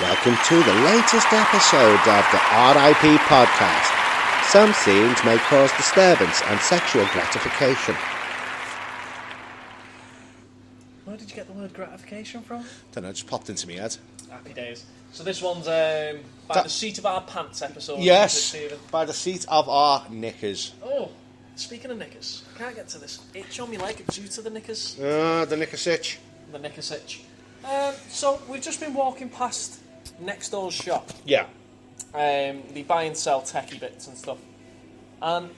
Welcome to the latest episode of the RIP podcast. Some scenes may cause disturbance and sexual gratification. Where did you get the word gratification from? Don't know, it just popped into my head. Happy days. So this one's by the seat of our pants episode. Yes, by the seat of our knickers. Oh, speaking of knickers, I can't get to this itch on me leg due to the knickers. The knickers itch. The knickers itch. So we've just been walking past next door's shop. Yeah. They buy and sell techie bits and stuff. And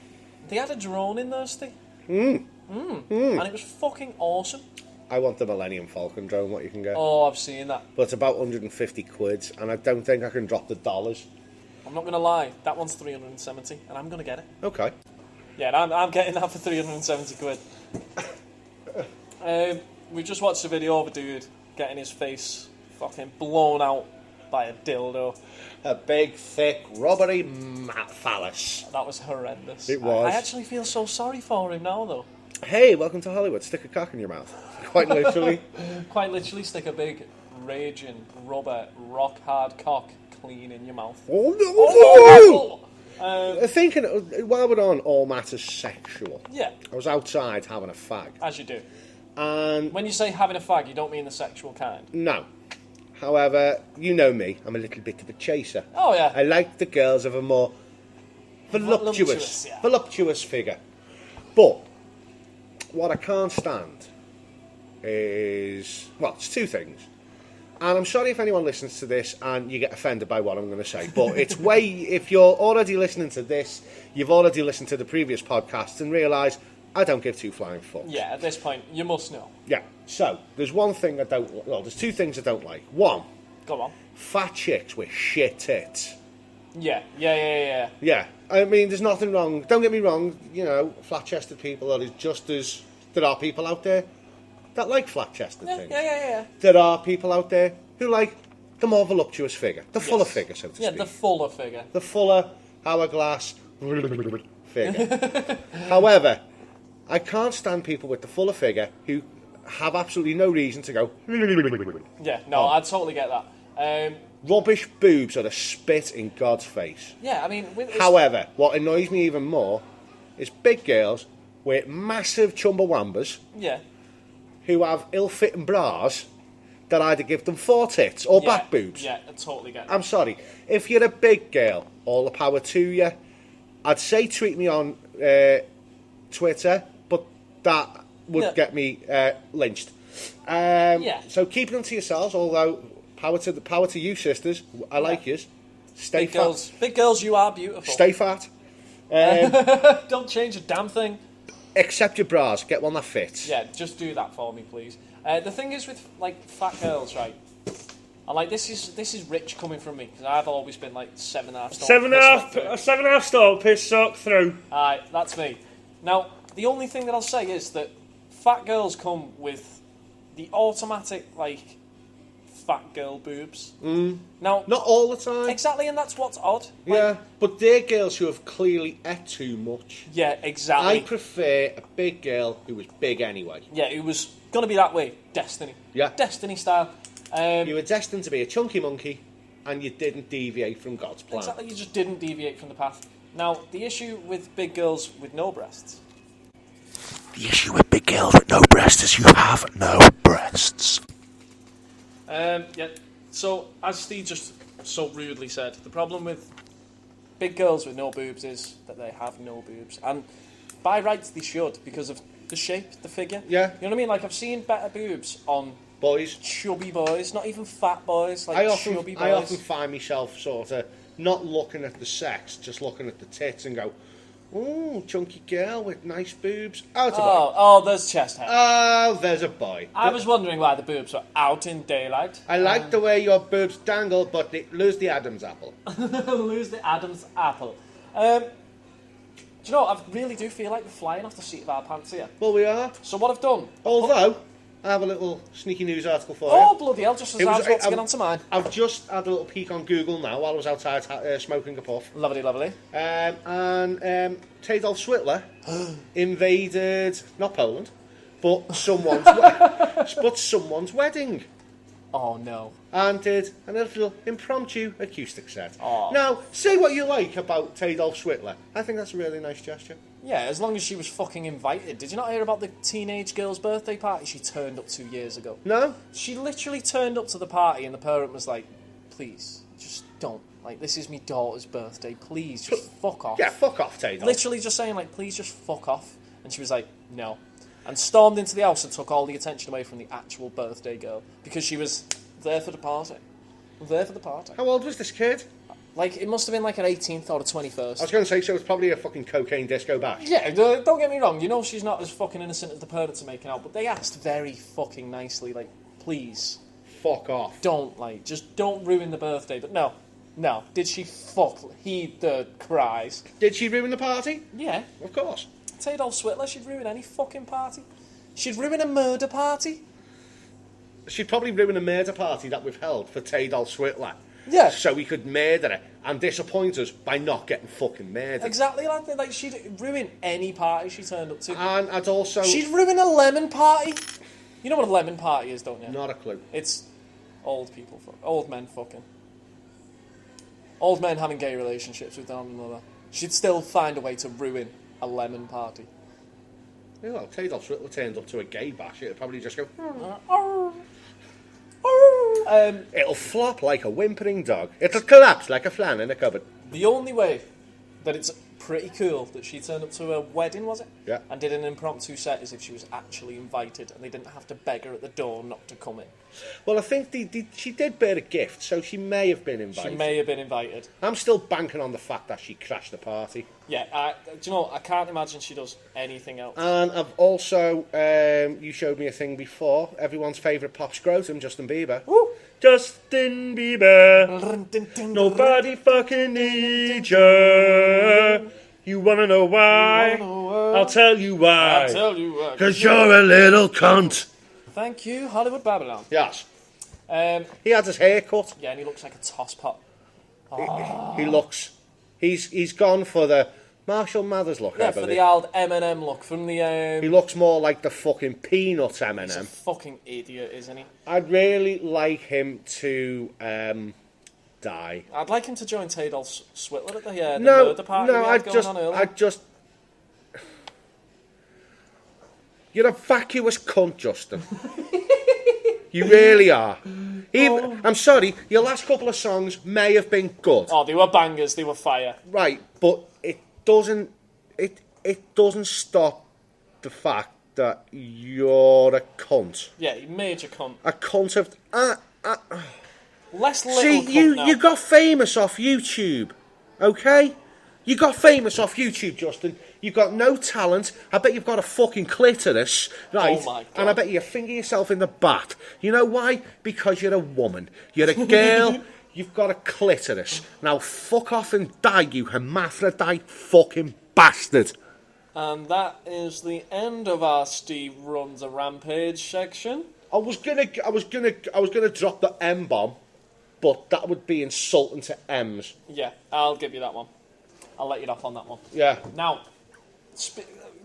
they had a drone in there, Steve. And it was fucking awesome. I want the Millennium Falcon drone, what you can get. Oh, I've seen that. But it's about 150 quid, and I don't think I can drop the dollars. I'm not going to lie, that one's 370, and I'm going to get it. Okay. Yeah, I'm getting that for 370 quid. We just watched a video of a dude getting his face fucking blown out by a dildo. A big, thick, rubbery phallus. That was horrendous. It was. I actually feel so sorry for him now, though. Hey, welcome to Hollywood. Stick a cock in your mouth. Quite literally. Quite literally stick a big, raging, rubber, rock-hard cock clean in your mouth. Oh, no! Thinking, while we're on all matters sexual, yeah, I was outside having a fag. as you do. And When you say having a fag, you don't mean the sexual kind. no. However, you know me, I'm a little bit of a chaser. Oh, yeah. I like the girls of a more voluptuous Voluptuous, yeah. figure. But what I can't stand is, well, it's two things. And I'm sorry if anyone listens to this and you get offended by what I'm going to say, but it's if you're already listening to this, you've already listened to the previous podcasts and realise I don't give two flying fucks. Yeah, at this point, you must know. Yeah. So, there's one thing I don't, well, there's two things I don't like. One, Go on. fat chicks with shit tits. Yeah. Yeah, I mean, there's nothing wrong. Don't get me wrong, you know, flat-chested people are just as... There are people out there that like flat-chested things. Yeah. There are people out there who like the more voluptuous figure. The fuller figure, so to speak. Yeah, the fuller figure. The fuller, hourglass figure. However, I can't stand people with the fuller figure who have absolutely no reason to go... Yeah, no, I totally get that. Rubbish boobs are a spit in God's face. Yeah, I mean... However, what annoys me even more is big girls with massive chumbawambas Yeah. who have ill-fitting bras that either give them four tits or back boobs. Yeah, I totally get that. I'm sorry. If you're a big girl, all the power to you. I'd say tweet me on Twitter, but that would get me lynched. So keep them to yourselves, although power to you, sisters. I like yous. Stay big fat. girls. Big girls, you are beautiful. Stay fat. Don't change a damn thing. Accept your bras. Get one that fits. Yeah, just do that for me, please. The thing is with like fat girls, right? And like this is rich coming from me because I've always been like 7.5 stone. 7.5 stone piss soaked through. Aye, that's me. Now the only thing that I'll say is that fat girls come with the automatic like fat girl boobs. Now, not all the time. Exactly, and that's what's odd. Yeah, but they're girls who have clearly ate too much. Yeah, exactly. I prefer a big girl who was big anyway. Yeah, it was going to be that way. Destiny. Yeah. Destiny style. You were destined to be a chunky monkey, and you didn't deviate from God's plan. Exactly, you just didn't deviate from the path. Now, the issue with big girls with no breasts... The issue with big girls with no breasts is you have no breasts. Yeah, so, as Steve just so rudely said, the problem with big girls with no boobs is that they have no boobs. And by rights they should, because of the shape, the figure. Yeah. You know what I mean? Like, I've seen better boobs on... Boys. Chubby boys, not even fat boys, like chubby boys. I often find myself sort of not looking at the sex, just looking at the tits and go, ooh, chunky girl with nice boobs. Oh, it's a boy. Oh, there's chest hair. Oh, there's a boy. I was wondering why the boobs were out in daylight. I like the way your boobs dangle, but they lose the Adam's apple. Lose the Adam's apple. Do you know, I really do feel like we're flying off the seat of our pants here. Well, we are. So what I've done... Although, I have a little sneaky news article for you. Oh, bloody hell, just as I was about to get onto mine. I've just had a little peek on Google now while I was outside smoking a puff. Lovely. And Adolf Hitler invaded, not Poland, but someone's wedding. Oh, no. And did a little impromptu acoustic set. Oh. Now, say what you like about Tadolf Switler. I think that's a really nice gesture. Yeah, as long as she was fucking invited. Did you not hear about the teenage girl's birthday party she turned up 2 years ago? No? She literally turned up to the party and the parent was like, please, just don't. Like, this is my daughter's birthday. Please, just fuck off. Yeah, fuck off, Tadolf. Literally just saying, like, please just fuck off. And she was like, no. And stormed into the house and took all the attention away from the actual birthday girl. Because she was there for the party. There for the party. How old was this kid? Like, it must have been like her 18th or the 21st. I was going to say, so it's probably a fucking cocaine disco bash. Yeah, don't get me wrong. You know she's not as fucking innocent as the parents are making out. But they asked very fucking nicely, like, please. Fuck off. Don't, like, just don't ruin the birthday. But no. Did she heed the cries? Did she ruin the party? Yeah. Of course. Tadolf Switler, she'd ruin any fucking party. She'd ruin a murder party. She'd probably ruin a murder party that we've held for Tadolf Switler. Yeah. So we could murder her and disappoint us by not getting fucking murdered. Exactly like that. Like, she'd ruin any party she turned up to. And I'd also... She'd ruin a lemon party. You know what a lemon party is, don't you? Not a clue. It's old people, old men fucking. Old men having gay relationships with one another. She'd still find a way to ruin a lemon party. Yeah, well, Tadolf Switler turned up to a gay bash. It'd probably just go... It'll flop like a whimpering dog. It'll collapse like a flan in a cupboard. The only way that it's pretty cool that she turned up to a wedding, was it? Yeah. And did an impromptu set is if she was actually invited and they didn't have to beg her at the door not to come in. Well, I think she did bear a gift, so she may have been invited. She may have been invited. I'm still banking on the fact that she crashed the party. Yeah, do you know, I can't imagine she does anything else. And I've also, you showed me a thing before, everyone's favourite pop scrotum, Justin Bieber. Woo! Justin Bieber, nobody fucking needs you. You wanna know why? I'll tell you why. I'll tell you why. 'Cause you're a little cunt. Thank you, Hollywood Babylon. Yes. Um, He had his hair cut. yeah, and he looks like a tosspot. He looks... He's gone for the Marshall Mathers look, Yeah, I for believe. the old M&M look from the... He looks more like the fucking Peanuts He's a M&M. fucking idiot, isn't he? I'd really like him to die. I'd like him to join Tadolf Switler at the No, murder party we had going on earlier. I'd just... You're a vacuous cunt, Justin. You really are. I'm sorry, your last couple of songs may have been good. Oh, they were bangers, they were fire. Right, but it doesn't stop the fact that you're a cunt. Yeah, he major cunt. A cunt of... Less little See, cunt now. you got famous off YouTube, okay? You got famous off YouTube, Justin. You've got no talent. I bet you've got a fucking clitoris, right? Oh my God. And I bet you finger yourself in the bat. You know why? Because you're a woman. You're a girl. You've got a clitoris. Now fuck off and die, you hermaphrodite fucking bastard. And that is the end of our Steve Runs a Rampage section. I was gonna drop the M bomb, but that would be insulting to M's. Yeah, I'll give you that one. I'll let you off on that one. Yeah. Now,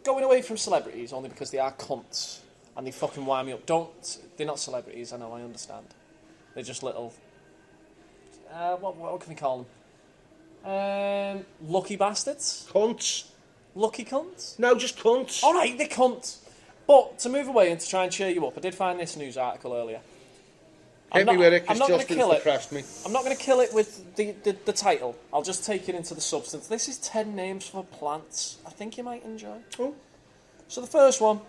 going away from celebrities only because they are cunts and they fucking wind me up. They're not celebrities, I know, I understand. They're just little... what can we call them? Lucky bastards? Cunts. Lucky cunts? No, just cunts. Alright, they're cunts. But to move away and to try and cheer you up, I did find this news article earlier. Hit me with it, because Justin's kill it. depressed me. I'm not going to kill it with the title. I'll just take it into the substance. This is 10 names for plants I think you might enjoy. Oh. So the first one,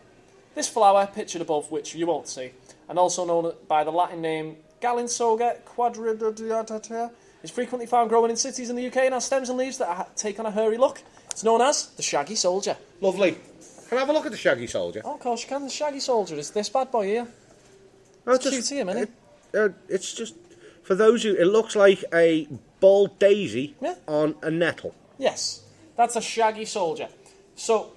this flower pictured above, which you won't see, and also known by the Latin name Galinsoga quadrilaterata, is frequently found growing in cities in the UK and has stems and leaves that take on a hairy look. It's known as the Shaggy Soldier. Lovely. Can I have a look at the Shaggy Soldier? Oh, of course you can. The Shaggy Soldier is this bad boy here. No, It's cute to him, isn't it? It's just, for those who... It looks like a bald daisy Yeah. on a nettle. Yes, that's a Shaggy Soldier. So,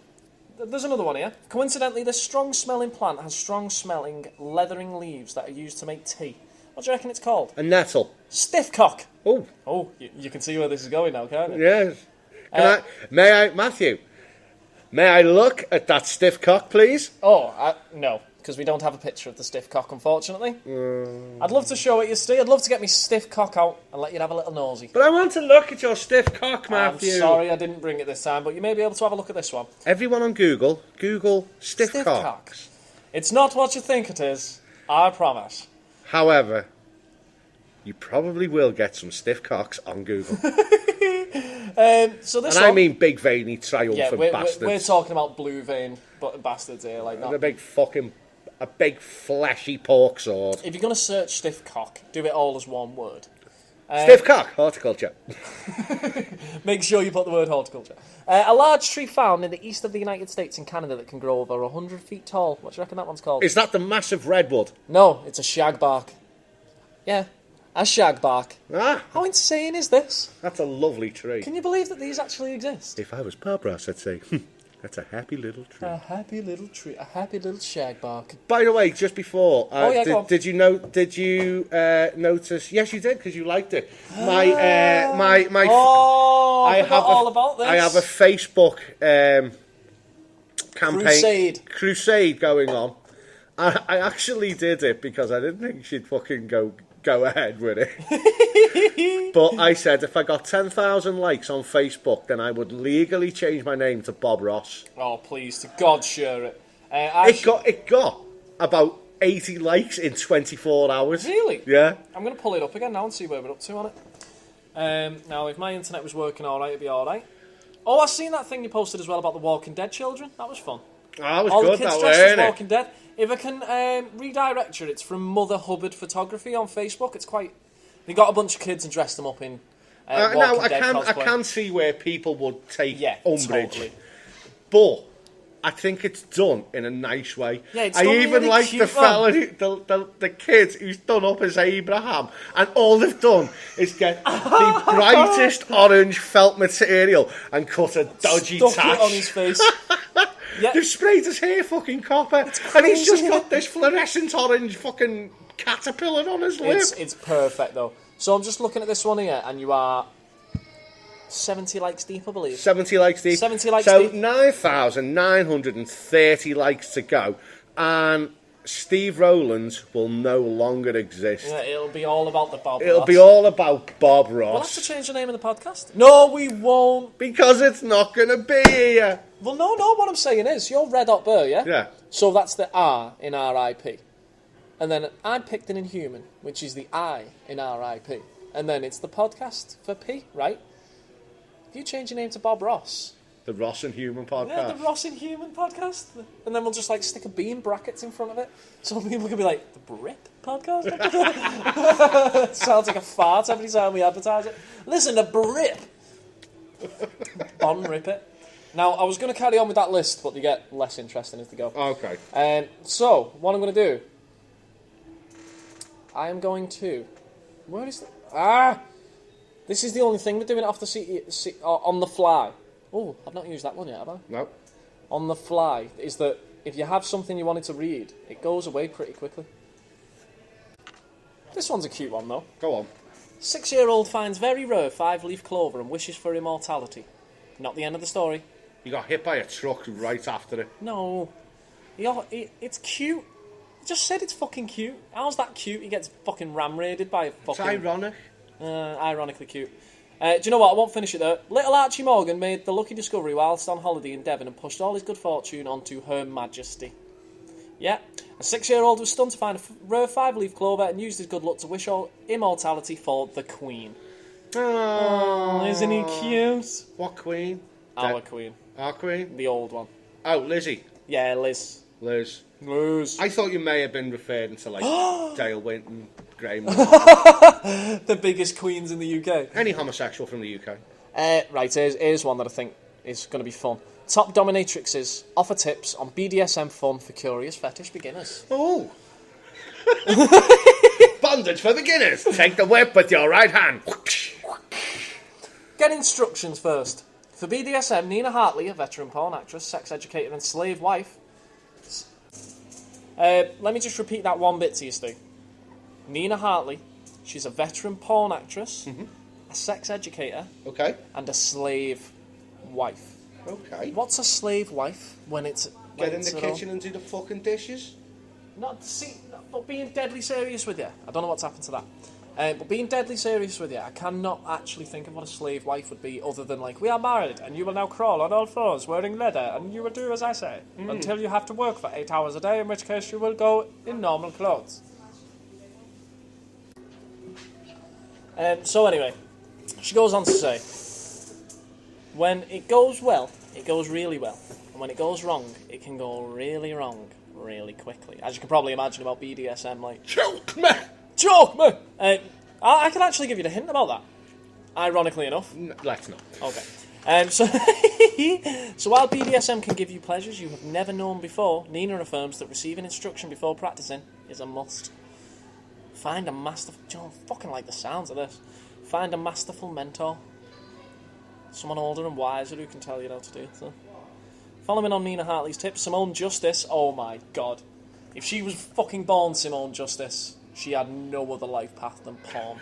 there's another one here. Coincidentally, this strong-smelling plant has strong-smelling, leathering leaves that are used to make tea. What do you reckon it's called? A nettle. Stiffcock. Oh. Oh, you can see where this is going now, can't you? Yes. Matthew, may I look at that stiff cock, please? Oh, no. because we don't have a picture of the stiff cock, unfortunately. I'd love to show it you, Steve. I'd love to get me stiff cock out and let you have a little nosy. But I want to look at your stiff cock, Matthew. I'm sorry I didn't bring it this time, but you may be able to have a look at this one. Everyone on Google stiff cock. It's not what you think it is, I promise. However, you probably will get some stiff cocks on Google. So this and I mean big veiny triumphant bastards. We're talking about blue vein bastards here, like that. A big fleshy pork sword. If you're going to search stiff cock, do it all as one word. Stiff cock, horticulture. Make sure you put the word horticulture. A large tree found in the east of the United States and Canada that can grow over 100 feet tall. What do you reckon that one's called? Is that the massive redwood? No, it's a shagbark. Yeah, a shagbark. Ah, how insane is this? That's a lovely tree. Can you believe that these actually exist? If I was Bob Ross, I'd say, that's a happy little tree. A happy little tree, a happy little shagbark. By the way, just before, go on. did you notice? Yes, you did because you liked it. I forgot all about this. I have a Facebook campaign crusade going on. I actually did it because I didn't think she'd fucking go ahead with it. But I said if I got 10,000 likes on Facebook, then I would legally change my name to Bob Ross. Oh, please, to God, share it. It got about 80 likes in 24 hours. Really? Yeah. I'm going to pull it up again now and see where we're up to on it. Now, if my internet was working alright, it'd be alright. Oh, I seen that thing you posted as well about the Walking Dead children. That was fun. Oh, that was all good, the kids that dressed was, as Walking Dead. If I can redirect you, it's from Mother Hubbard Photography on Facebook. It's quite... They got a bunch of kids and dressed them up in Walking Dead cosplay. I can see where people would take umbrage. Totally. But I think it's done in a nice way. Yeah, it's I done even really like cute, the fella, the kid who's done up as Abraham, and all they've done is get the brightest orange felt material and cut a dodgy Stuck tash it on his face. Yeah. They've sprayed his hair fucking copper, and he's just got this fluorescent orange fucking caterpillar on his lip. It's perfect though. So I'm just looking at this one here, and you are 70 likes deep, I believe. 70 likes deep. 70 likes so deep. 9,930 likes to go, and Steve Rowlands will no longer exist. Yeah, it'll be all about the Bob Ross. It'll be all about Bob Ross. We'll have to change the name of the podcast. No, we won't. Because it's not going to be here. Well, no, what I'm saying is, you're Red Hot Burr, yeah? Yeah. So that's the R in RIP. And then I picked an Inhuman, which is the I in RIP. And then it's the podcast for P, right? If you change your name to Bob Ross... The Ross and Human podcast. Yeah, the Ross and Human podcast. And then we'll just, stick a B in brackets in front of it. So people can be like, the Brip podcast? Sounds like a fart every time we advertise it. Listen, the Brip. Bon rip it. Now, I was going to carry on with that list, but they get less interesting as they go. Okay. So, what I'm going to do... I am going to... Where is the... This is the only thing we're doing it off the on the fly. Oh, I've not used that one yet, have I? No. On the fly is that if you have something you wanted to read, it goes away pretty quickly. This one's a cute one, though. Go on. 6-year-old finds very rare 5-leaf clover and wishes for immortality. Not the end of the story. He got hit by a truck right after it. No. It's cute. I just said it's fucking cute. How's that cute? He gets fucking ram-raided by a fucking... It's ironic. Ironically cute. Do you know what? I won't finish it there. Little Archie Morgan made the lucky discovery whilst on holiday in Devon and pushed all his good fortune onto Her Majesty. Yeah, a 6-year-old was stunned to find a rare 5-leaf clover and used his good luck to wish all immortality for the Queen. Oh, isn't he cute? What Queen? Our Queen. Our Queen? The old one. Oh, Lizzie. Yeah, Liz. Liz. I thought you may have been referring to Dale Winton, Graham. The biggest queens in the UK. Any homosexual from the UK. Right, here's one that I think is going to be fun. Top dominatrixes offer tips on BDSM fun for curious fetish beginners. Oh. Bondage for beginners. Take the whip with your right hand. Get instructions first. For BDSM, Nina Hartley, a veteran porn actress, sex educator and slave wife... let me just repeat that one bit to you, Stu. Nina Hartley, she's a veteran porn actress, a sex educator, and a slave wife. Okay. What's a slave wife when it's... Get in the kitchen and do the fucking dishes? But being deadly serious with you, I don't know what's happened to that. But being deadly serious with you, I cannot actually think of what a slave wife would be other than like, we are married and you will now crawl on all fours wearing leather and you will do as I say until you have to work for 8 hours a day, in which case you will go in normal clothes. So anyway, she goes on to say, when it goes well, it goes really well. And when it goes wrong, it can go really wrong really quickly. As you can probably imagine about BDSM, like... Choke me! Choke me! I can actually give you the hint about that. Ironically enough. Let's not. Okay. So while BDSM can give you pleasures you have never known before, Nina affirms that receiving instruction before practicing is a must. Find a masterful... Do you know, I fucking like the sounds of this. Find a masterful mentor. Someone older and wiser who can tell you how to do it. So. Following on Nina Hartley's tips, Simone Justice, oh my god. If she was fucking born Simone Justice, she had no other life path than porn.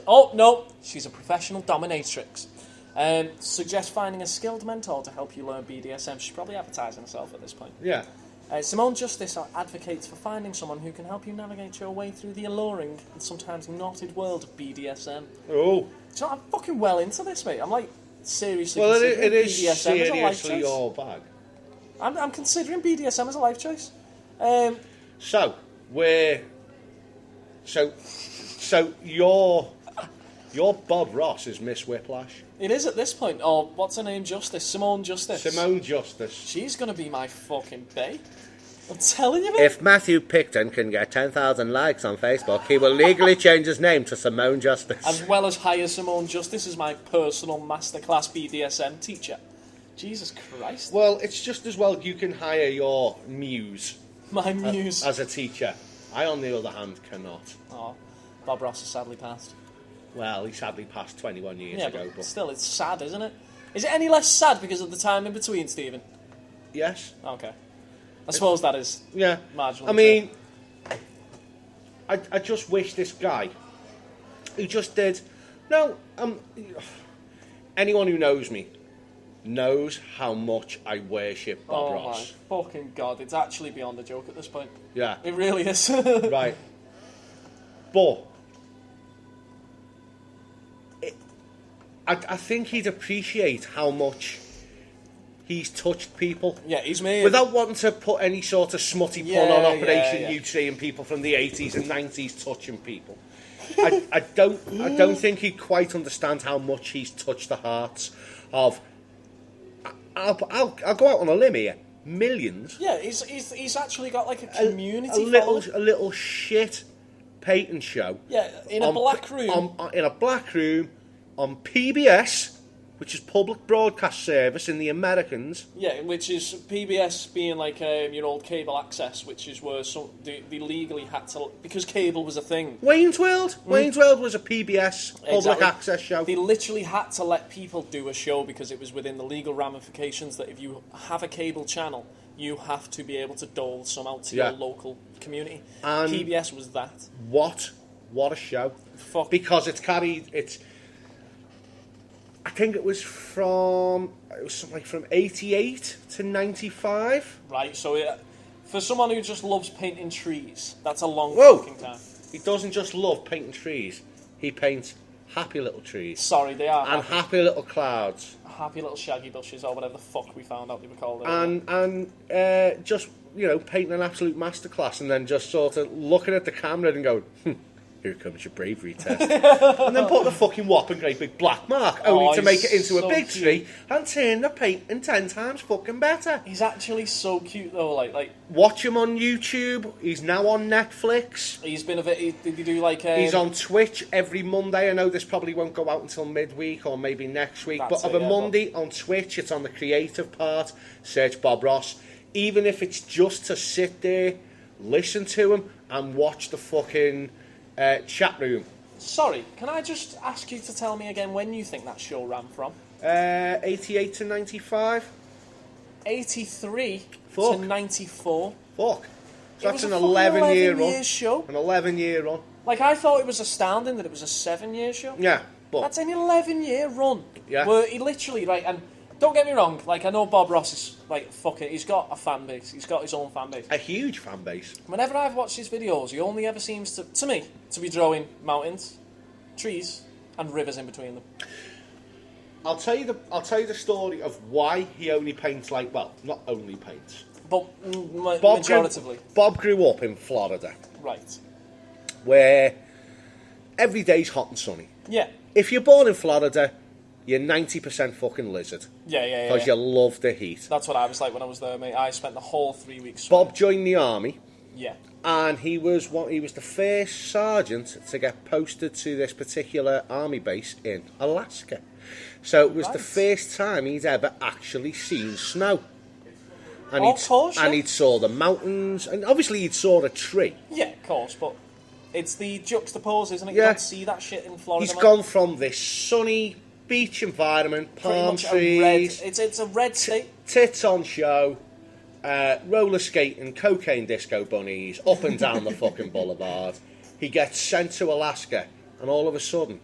Oh, no, she's a professional dominatrix. Suggest finding a skilled mentor to help you learn BDSM. She's probably advertising herself at this point. Yeah. Simone Justice advocates for finding someone who can help you navigate your way through the alluring and sometimes knotted world of BDSM. Oh. So I'm fucking well into this, mate. I'm like seriously well, considering it is BDSM as a life seriously choice. your bag. I'm considering BDSM as a life choice. So your Bob Ross is Miss Whiplash. It is at this point. Oh, what's her name? Justice. Simone Justice. Simone Justice. She's going to be my fucking bae. I'm telling you, mate. If Matthew Picton can get 10,000 likes on Facebook, he will legally change his name to Simone Justice. As well as hire Simone Justice as my personal masterclass BDSM teacher. Jesus Christ. Well, it's just as well you can hire your muse. My muse. As a teacher. I, on the other hand, cannot. Oh, Bob Ross has sadly passed. Well, he sadly passed 21 years ago. But still, it's sad, isn't it? Is it any less sad because of the time in between, Stephen? Yes. Okay. I suppose that is marginally I mean, I just wish this guy who just did... No, anyone who knows me knows how much I worship Bob Ross. Oh my fucking God, it's actually beyond a joke at this point. Yeah. It really is. Right. But I think he'd appreciate how much he's touched people. Yeah, he's made... Without wanting to put any sort of smutty pun on Operation UT and people from the 80s and 90s touching people. I don't think he'd quite understand how much he's touched the hearts of... I'll go out on a limb here. Millions. Yeah, he's actually got like a community a little shit patent show. Yeah, in a black room. In a black room on PBS, which is Public Broadcast Service in the Americans. Yeah, which is PBS being like your old cable access, which is where they legally had to... Because cable was a thing. Wayne's World? Wayne's World was a PBS public access show. They literally had to let people do a show because it was within the legal ramifications that if you have a cable channel, you have to be able to dole some out to your local community. And PBS was that. What a show. Fuck. Because it's... I think it was something like from 88 to 95. Right, so for someone who just loves painting trees, that's a long fucking time. He doesn't just love painting trees. He paints happy little trees. Sorry, they are. And happy little clouds. Happy little shaggy bushes, or whatever the fuck we found out they were called. And just, painting an absolute masterclass and then just sort of looking at the camera and going... Here comes your bravery test. And then put the fucking whopping great big black mark, only to make it into a big tree and turn the painting 10 times fucking better. He's actually so cute though, like watch him on YouTube. He's now on Netflix. He's been did he do like he's on Twitch every Monday. I know this probably won't go out until midweek or maybe next week, but of a Monday on Twitch, it's on the creative part. Search Bob Ross. Even if it's just to sit there, listen to him and watch the fucking chat room. Sorry, can I just ask you to tell me again when you think that show ran from? 88 to 95. 83 to 94. Fuck. So that's an 11-year show. An 11-year run. Like, I thought it was astounding that it was a 7-year show. Yeah, but... That's an 11-year run. Yeah. Where he literally, and don't get me wrong. Like, I know Bob Ross is like fucking. He's got a fan base. He's got his own fan base. A huge fan base. Whenever I've watched his videos, he only ever seems to me, to be drawing mountains, trees, and rivers in between them. I'll tell you the story of why he only paints like, well, not only paints. But majoritively. Bob grew up in Florida. Right. Where every day's hot and sunny. Yeah. If you're born in Florida, you're 90% fucking lizard. Yeah. Because you love the heat. That's what I was like when I was there, mate. I spent the whole 3 weeks. Bob joined the army. Yeah. And he was the first sergeant to get posted to this particular army base in Alaska. So it was the first time he'd ever actually seen snow. And he'd saw the mountains, and obviously he'd saw a tree. Yeah, of course, but it's the juxtapose, isn't it? Yeah. You don't see that shit in Florida. He's gone from this sunny beach environment, palm trees. It's a red state. Tits on show, roller skating, cocaine disco bunnies, up and down the fucking boulevard. He gets sent to Alaska, and all of a sudden,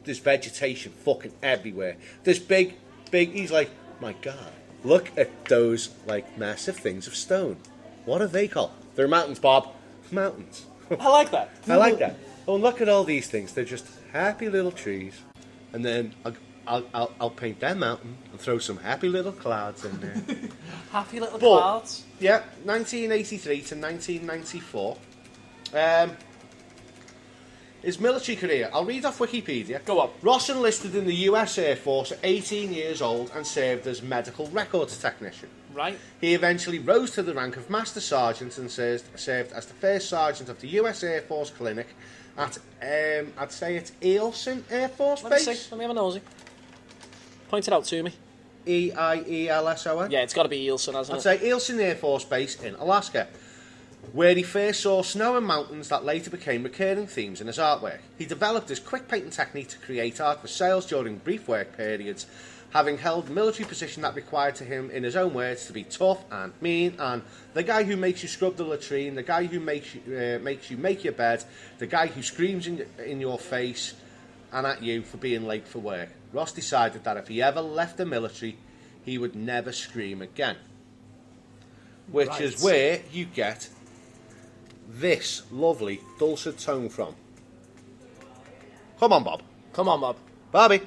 there's vegetation fucking everywhere. There's big, he's like, my God, look at those, like, massive things of stone. What are they called? They're mountains, Bob. Mountains. I like that. I like that. Oh, and look at all these things. They're just happy little trees. And then I'll paint that mountain and throw some happy little clouds in there. Happy little clouds? Yeah, 1983 to 1994. His military career. I'll read off Wikipedia. Go on. Ross enlisted in the US Air Force at 18 years old and served as medical records technician. Right. He eventually rose to the rank of Master Sergeant and served as the first sergeant of the US Air Force Clinic at, I'd say it's Eilson Air Force Base. Let me have a nosy. Point it out to me. Eilson? Yeah, it's got to be Eilson, hasn't I'd say Eilson Air Force Base in Alaska, where he first saw snow and mountains that later became recurring themes in his artwork. He developed his quick painting technique to create art for sales during brief work periods, having held a military position that required to him, in his own words, to be tough and mean, and the guy who makes you scrub the latrine, the guy who makes you make your bed, the guy who screams in your face and at you for being late for work. Ross decided that if he ever left the military, he would never scream again. Which is where you get this lovely dulcet tone from. Come on, Bob. Come on, Bob. Bobby.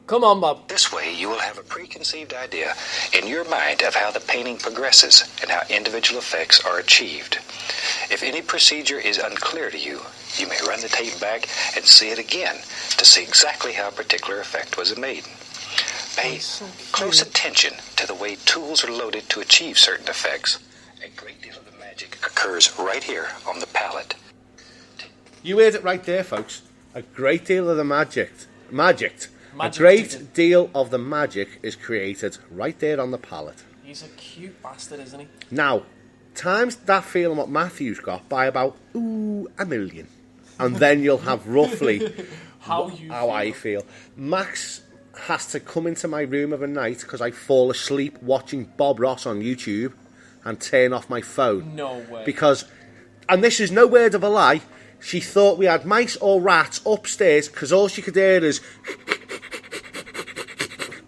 Come on, Bob. This way you will have a preconceived idea in your mind of how the painting progresses and how individual effects are achieved. If any procedure is unclear to you, you may run the tape back and see it again to see exactly how a particular effect was made. Pay close attention to the way tools are loaded to achieve certain effects. A great deal of the magic occurs right here on the palette. You heard it right there, folks. A great deal of the magic. A great deal of the magic is created right there on the palette. He's a cute bastard, isn't he? Now, times that feeling what Matthew's got by about, 1 million. And then you'll have roughly how I feel. Max has to come into my room of a night because I fall asleep watching Bob Ross on YouTube and turn off my phone. No way. Because, and this is no word of a lie, she thought we had mice or rats upstairs because all she could hear is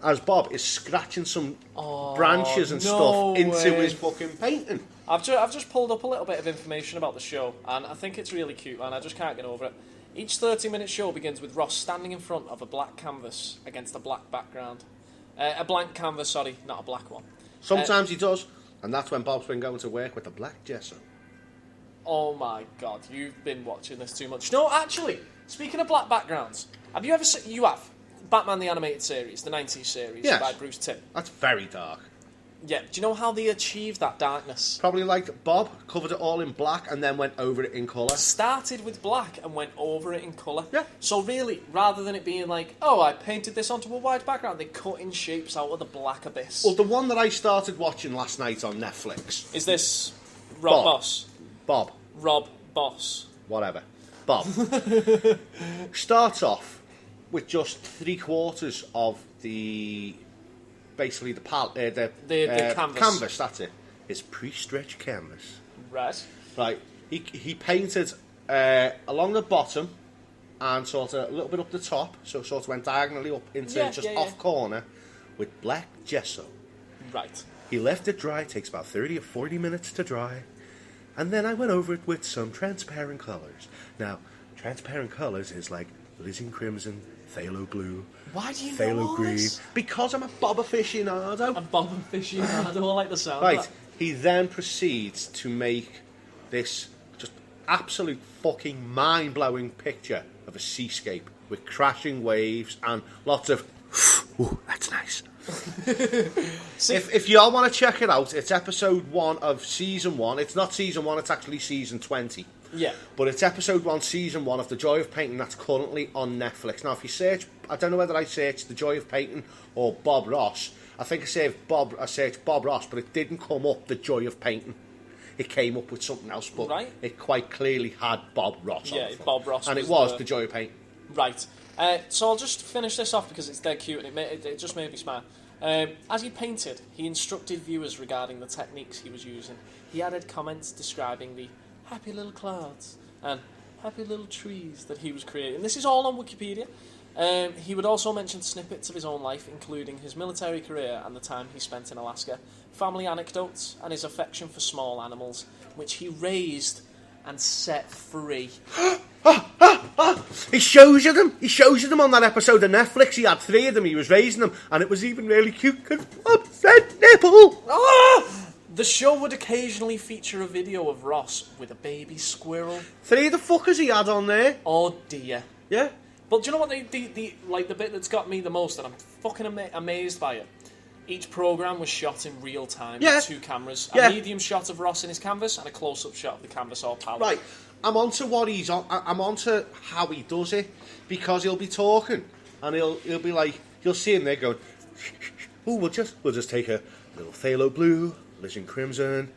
as Bob is scratching some branches and stuff into his fucking painting. I've just pulled up a little bit of information about the show, and I think it's really cute, and I just can't get over it. Each 30-minute show begins with Ross standing in front of a black canvas against a black background. A blank canvas, sorry, not a black one. Sometimes he does, and that's when Bob's been going to work with a black gesso. Oh my God, you've been watching this too much. No, actually, speaking of black backgrounds, have you ever seen... You have. Batman the Animated Series, the 90s series by Bruce Timm. That's very dark. Yeah, do you know how they achieved that darkness? Probably like Bob covered it all in black and then went over it in colour. Started with black and went over it in colour. Yeah. So really, rather than it being like, oh, I painted this onto a white background, they cut in shapes out of the black abyss. Well, the one that I started watching last night on Netflix. Is this Rob Boss? Bob. Rob Boss. Whatever. Bob. Starts off with just 3/4 of the... Basically, the canvas, that's it. It's pre-stretched canvas. Right. Right. He painted along the bottom and sort of a little bit up the top, so it sort of went diagonally up into off corner, with black gesso. Right. He left it dry, takes about 30 or 40 minutes to dry, and then I went over it with some transparent colors. Now, transparent colors is like Lysian Crimson, Phthalo Blue, Why do you know Phthalo all Green. this? Because I'm a Bob aficionado. A Bob aficionado, I like the sound Right, of that. he then proceeds to make this just absolute fucking mind-blowing picture of a seascape with crashing waves and lots of, ooh, that's nice. If y'all want to check it out, it's episode 1 of season 1. It's not season 1, it's actually season 20. Yeah. But it's episode 1, season 1 of The Joy of Painting that's currently on Netflix. Now, if you search, I don't know whether I searched The Joy of Painting or Bob Ross. I think I searched Bob Ross, but it didn't come up The Joy of Painting. It came up with something else, but right. It quite clearly had Bob Ross on it. Bob Ross. And it was The Joy of Painting. Right. So I'll just finish this off because it's dead cute and it just made me smile. As he painted, he instructed viewers regarding the techniques he was using. He added comments describing the happy little clouds and happy little trees that he was creating. This is all on Wikipedia. He would also mention snippets of his own life, including his military career and the time he spent in Alaska, family anecdotes, and his affection for small animals, which he raised and set free. He shows you them. He shows you them on that episode of Netflix. He had 3 of them. He was raising them, and it was even really cute because Bob said nipple. The show would occasionally feature a video of Ross with a baby squirrel. 3 of the fuckers he had on there. Oh dear. Yeah. But do you know what the bit that's got me the most, and I'm fucking amazed by it? Each programme was shot in real time with 2 cameras. A medium shot of Ross in his canvas and a close-up shot of the canvas or palette. Right. I'm onto what he's on. I'm onto how he does it, because he'll be talking and he'll be like, you'll see him there going, oh, we'll just take a little phthalo blue, Lysian Crimson,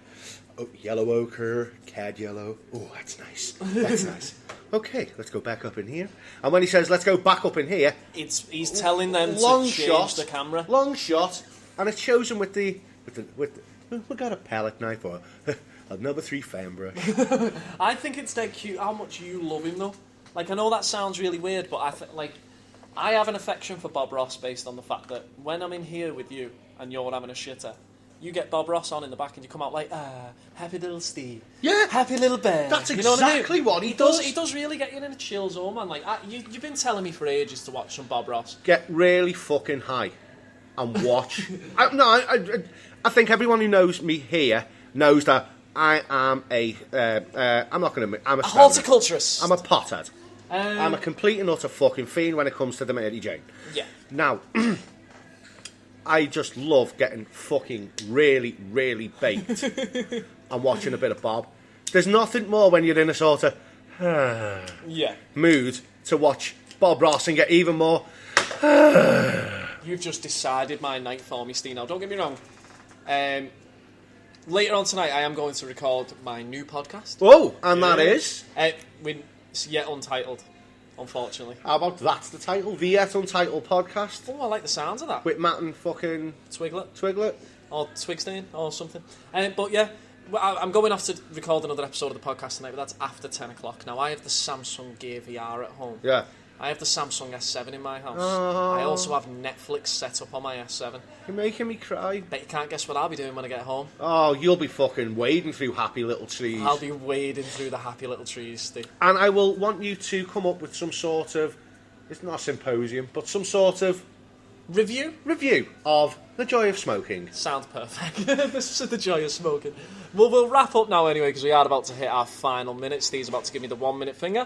yellow ochre, cad yellow. Oh, that's nice. That's nice. Okay, let's go back up in here. And when he says, let's go back up in here, he's telling them long to change shot, the camera. Long shot, and it shows him with the we got a palette knife or a number 3 fan brush. I think it's dead cute how much you love him though. Like, I know that sounds really weird, but I have an affection for Bob Ross based on the fact that when I'm in here with you and you're having a shitter, you get Bob Ross on in the back and you come out like, happy little Steve. Yeah. Happy little bear. That's exactly what he does. He does really get you in a chill zone, man. Like, you've been telling me for ages to watch some Bob Ross. Get really fucking high and watch. I think everyone who knows me here knows that I am I'm not going to... I'm a horticulturist. I'm a pothead. I'm a complete and utter fucking fiend when it comes to the Mary Jane. Yeah. Now... I just love getting fucking really, really baked and watching a bit of Bob. There's nothing more when you're in a sort of mood to watch Bob Ross and get even more. You've just decided my night for me, Steve. Now, don't get me wrong. Later on tonight, I am going to record my new podcast. Oh, and that is? It's yet untitled. Unfortunately. How about that's the title? The Yet Untitled Podcast? Oh, I like the sounds of that. With Matt and fucking... Twiglet. Or Twigstein or something. But yeah, I'm going off to record another episode of the podcast tonight, but that's after 10 o'clock. Now, I have the Samsung Gear VR at home. Yeah. I have the Samsung S7 in my house. I also have Netflix set up on my S7. You're making me cry. Bet you can't guess what I'll be doing when I get home. Oh, you'll be fucking wading through happy little trees. I'll be wading through the happy little trees, Steve. And I will want you to come up with some sort of... It's not a symposium, but some sort of... Review of The Joy of Smoking. Sounds perfect. This is The Joy of Smoking. Well, we'll wrap up now anyway, because we are about to hit our final minute. Steve's about to give me the 1 minute finger.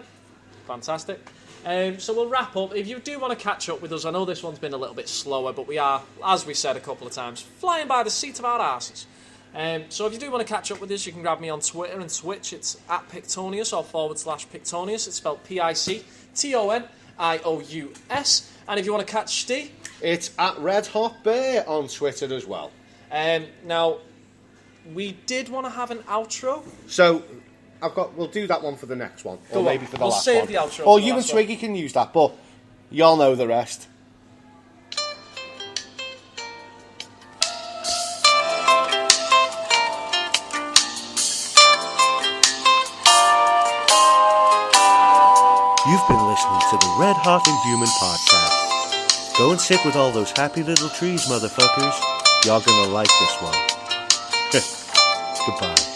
Fantastic. So we'll wrap up. If you do want to catch up with us, I know this one's been a little bit slower, but we are, as we said a couple of times, flying by the seat of our arses. So if you do want to catch up with us, you can grab me on Twitter and Twitch. It's at Pictonius or /Pictonius. It's spelled Pictonious. And if you want to catch Steve, it's at Red Hot Bear on Twitter as well. Now, we did want to have an outro. So... we'll do that one for the next one, or maybe for the last one. We'll save the outro. Or you and Twiggy can use that, but y'all know the rest. You've been listening to the Red Hot Inhuman Podcast. Go and sit with all those happy little trees, motherfuckers. Y'all gonna like this one. Goodbye.